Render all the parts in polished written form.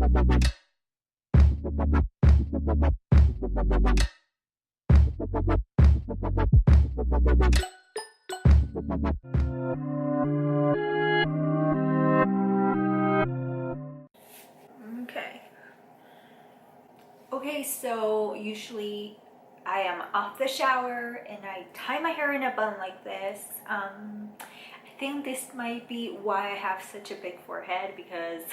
Okay, so usually I am off the shower and I tie my hair in a bun like this. I think this might be why I have such a big forehead, because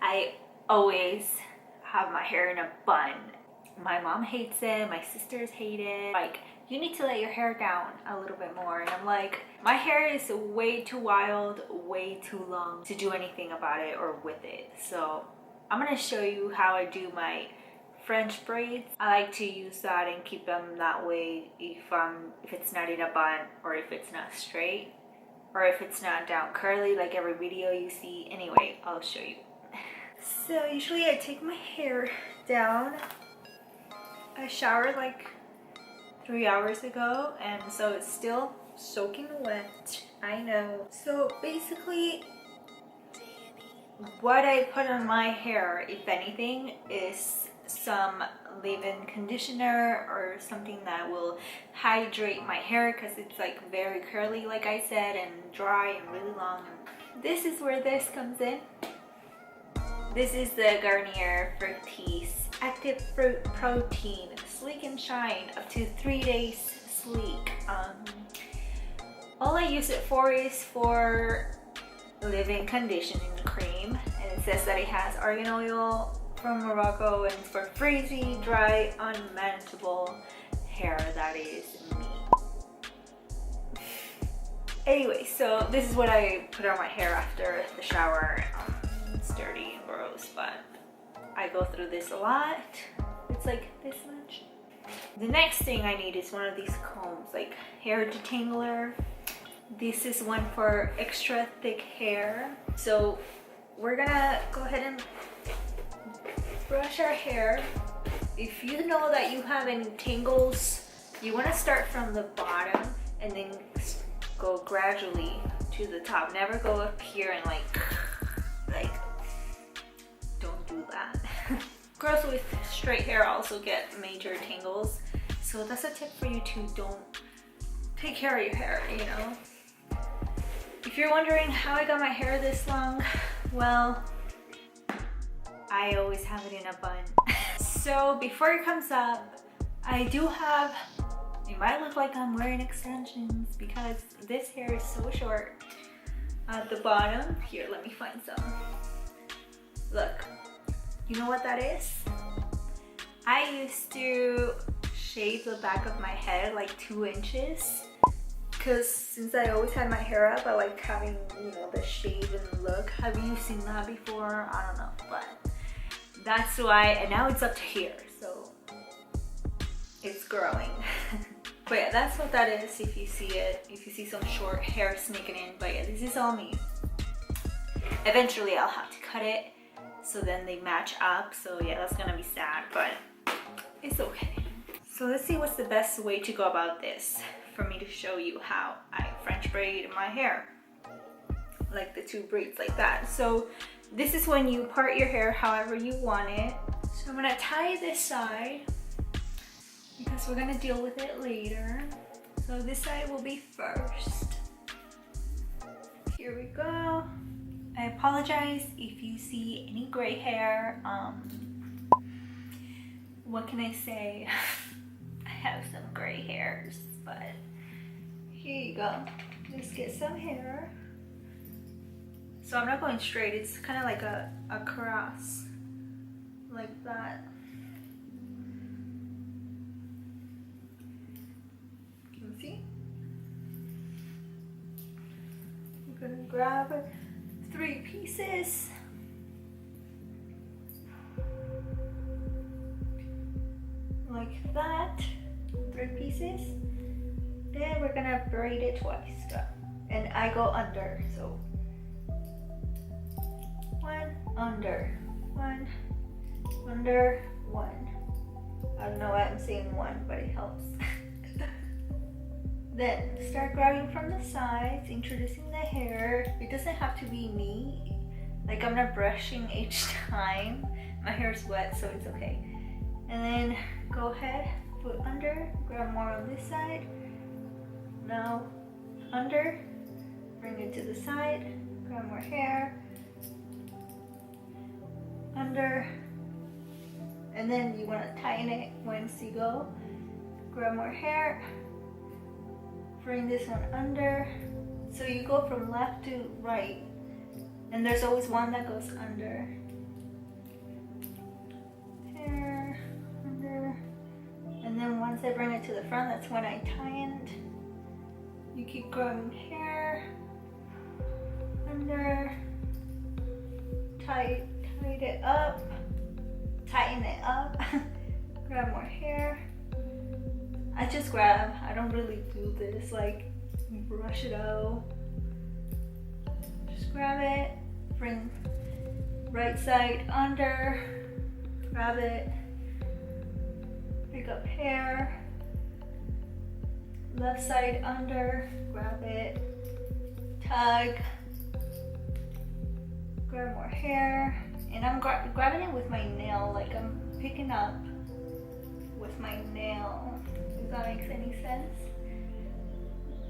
I always have my hair in a bun. My mom hates it, my sisters hate it. Like, you need to let your hair down a little bit more. And I'm like, my hair is way too wild, way too long to do anything about it or with it. So I'm gonna show you how I do my French braids. I like to use that and keep them that way if it's not in a bun, or if it's not straight, or if it's not down curly like every video you see. Anyway, I'll show you. So usually I take my hair down. I showered like 3 hours ago, and so it's still soaking wet. I know. So basically what I put on my hair, if anything, is some leave-in conditioner or something that will hydrate my hair, because it's like very curly like I said, and dry and really long. This is where this comes in. This is the Garnier Fructis Active Fruit Protein Sleek and Shine up to 3 days sleek. All I use it for is for leave-in conditioning cream, and it says that it has argan oil from Morocco and for frizzy, dry, unmanageable hair that is me. Anyway, so this is what I put on my hair after the shower. It's dirty and gross, but I go through this a lot. It's like this much. The next thing I need is one of these combs, like hair detangler. This is one for extra thick hair. So we're gonna go ahead and brush our hair. If you know that you have any tangles, you want to start from the bottom and then go gradually to the top. Never go up here and like don't do that. Girls with straight hair also get major tangles, so that's a tip for you too. Don't take care of your hair, you know. If you're wondering how I got my hair this long, well, I always have it in a bun. So before it comes up, I do have, it might look like I'm wearing extensions because this hair is so short at the bottom. Here, let me find some. Look, you know what that is? I used to shave the back of my head like 2 inches, because since I always had my hair up, I like having, you know, the shaven look. Have you seen that before? I don't know, but that's why. And now it's up to here, so it's growing. But yeah, that's what that is. If you see it, if you see some short hair sneaking in. But yeah, this is all me. Eventually I'll have to cut it so then they match up. So yeah, that's gonna be sad, but it's okay. So let's see what's the best way to go about this for me to show you how I French braid my hair, like the 2 braids like that. So this is when you part your hair however you want it. So I'm gonna tie this side because we're gonna deal with it later. So this side will be first. Here we go. I apologize if you see any gray hair. What can I say? I have some gray hairs, but here you go. Just get some hair. So I'm not going straight, it's kind of like a cross, like that. You can see? I'm gonna grab 3 pieces. Like that, 3 pieces. Then we're gonna braid it twice. And I go under, so 1 under, 1 under, 1. I don't know why I'm saying 1, but it helps. Then start grabbing from the sides, introducing the hair. It doesn't have to be me. Like I'm not brushing each time. My hair is wet, so it's okay. And then go ahead, put under, grab more on this side. Now under, bring it to the side, grab more hair, under, and then you want to tighten it once you go. Grab more hair, bring this one under. So you go from left to right, and there's always one that goes under. Hair, under, and then once I bring it to the front, that's when I tightened. You keep grabbing hair, under, tighten it up, tighten it up, grab more hair. I just grab, I don't really do this, like brush it out. Just grab it, bring right side under, grab it, pick up hair, left side under, grab it, tug, grab more hair, and I'm grabbing it with my nail, like I'm picking up with my nail. If that makes any sense.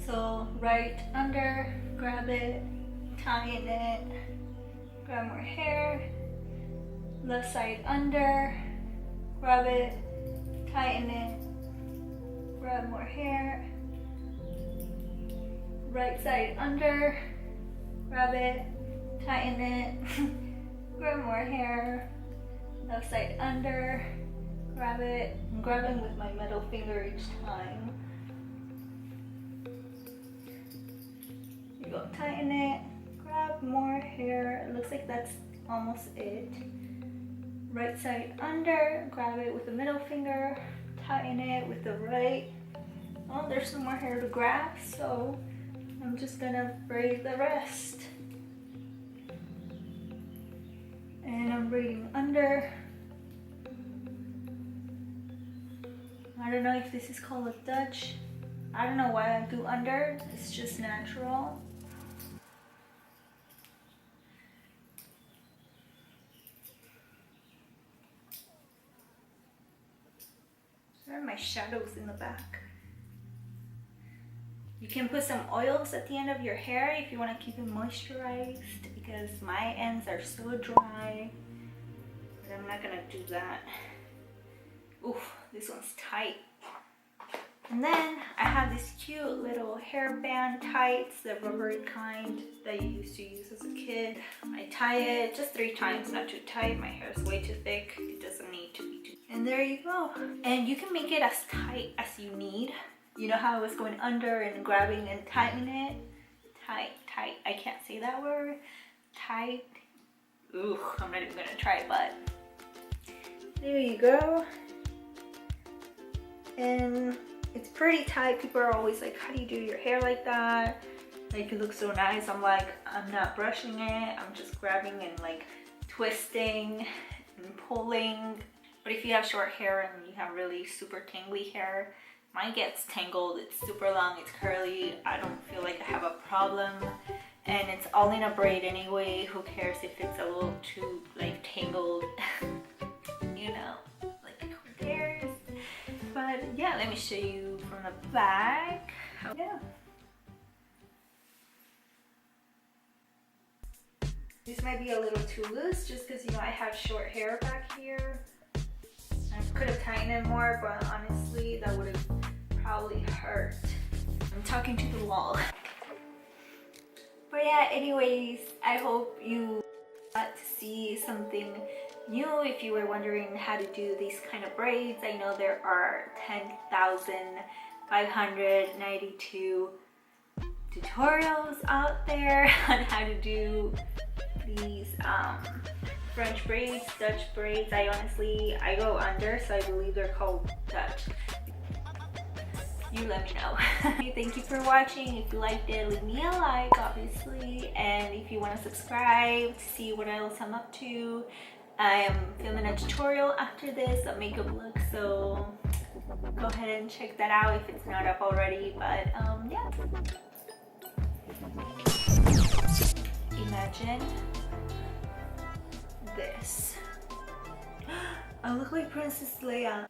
So right under, grab it, tighten it, grab more hair, left side under, grab it, tighten it, grab more hair, right side under, grab it, tighten it, grab more hair, left side under, grab it. I'm grabbing with my middle finger each time. You go tighten it, grab more hair. It looks like that's almost it. Right side under, grab it with the middle finger, tighten it with the right. Oh, there's some more hair to grab, so I'm just gonna braid the rest. And I'm braiding under. I don't know if this is called a Dutch. I don't know why I do under. It's just natural. There are my shadows in the back. You can put some oils at the end of your hair if you want to keep it moisturized, because my ends are so dry. But I'm not gonna do that. Oof, this one's tight. And then I have this cute little hairband tights, the rubbery kind that you used to use as a kid. I tie it just 3 times, not too tight. My hair is way too thick. It doesn't need to be too. And there you go. And you can make it as tight as you need. You know how I was going under and grabbing and tightening it? Tight, tight. I can't say that word. Tight. Ooh, I'm not even gonna try, but there you go. And it's pretty tight. People are always like, how do you do your hair like that? Like, it looks so nice. I'm like, I'm not brushing it. I'm just grabbing and like twisting and pulling. But if you have short hair and you have really super tangly hair, mine gets tangled. It's super long, it's curly. I don't feel like I have a problem. And it's all in a braid anyway. Who cares if it's a little too like tangled? You know, like who cares? But yeah, let me show you from the back. Yeah. This might be a little too loose just because, you know, I have short hair back here. I could have tightened it more, but honestly, that would have probably hurt. I'm talking to the wall. But yeah, anyways, I hope you got to see something new. If you were wondering how to do these kind of braids, I know there are 10,592 tutorials out there on how to do these French braids, Dutch braids. I go under, so I believe they're called Dutch. You let me know. Thank you for watching. If you liked it, leave me a like, obviously, and if you want to subscribe to see what else I'm up to. I am filming a tutorial after this, a makeup look, so go ahead and check that out if it's not up already. But yeah, imagine this. I look like Princess Leia.